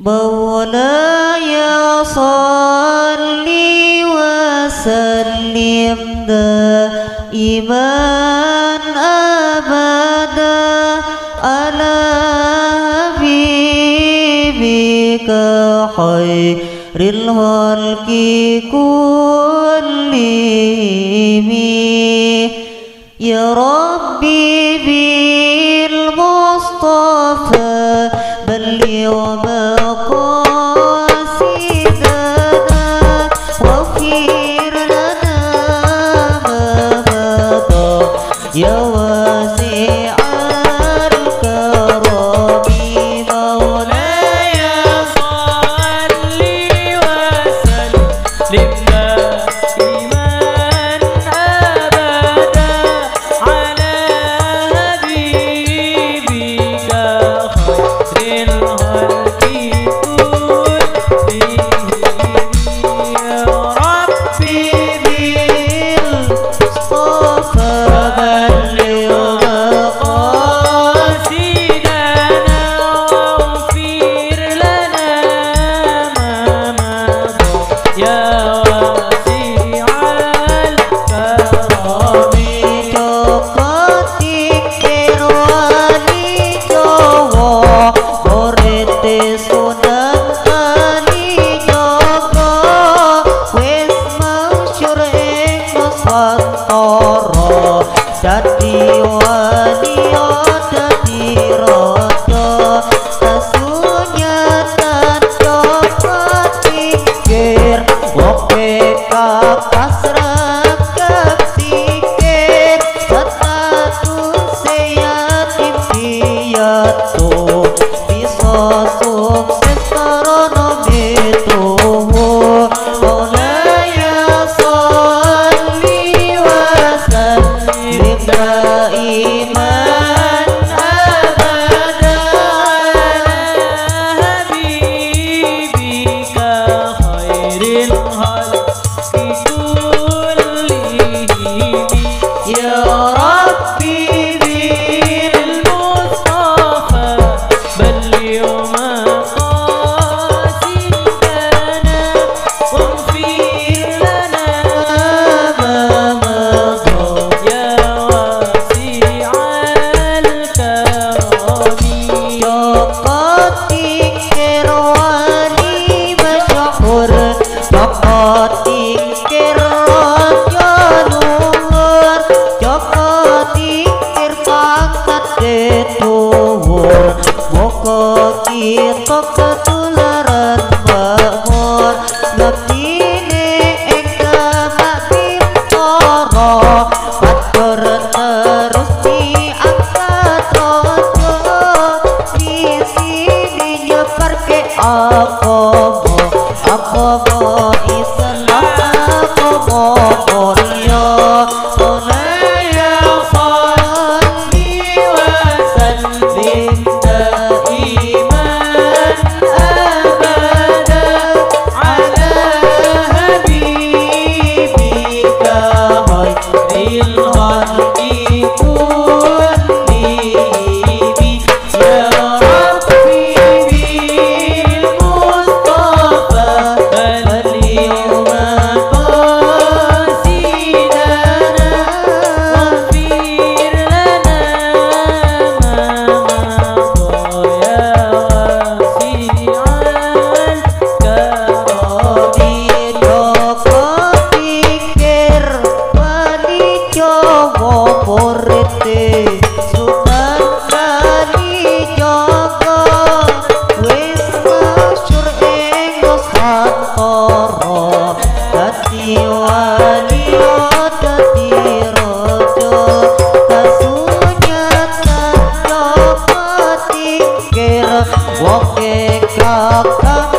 مولاي صل وسلم دائما أبدا على حبيبك خير الخلق كلهم يا ربي بالمصطفى بلغ مقاصدنا واغفر لنا ما مضى يا واسع الكرم مولاي صل وسلم دائما أبدا على حبيبك خير الخلق كلهم يا ربي بالمصطفى بلغ مقاصدنا واغفر لنا ما مضى يا واسع الكرم Cokotik kerwani Jawa Korete Sunan Kali Jaga Wis masyhur ing Nusantara dadi wali dadi raja kasunyatan cokotik ker oke kapas rakam sikir status yatim piatu bisa sukses karena itu Maulaya sholli wa sallim daiman abada حبيبك خير الخلق كلهم ya Rabbi بالمصطفى بلغ مقاصدنا واغفر لنا ma maqam يا واسع الكرم Cokotik kerwani masyhur Cokotik kerraja luhur Cokotik kerpangkat ketuhur Moga kita ketularan makmur Ngektine engkang bintara Matur terus diangkat rojo di sini nyebarke apa Islam apa mulia Maulaya sholli wa sallim daiman abada ala habibika khairil khalqi kullihim ya Rabbi بالمصطفى بلغ مقاصدنا واغفر لنا ما مضى يا واسع Woke kakak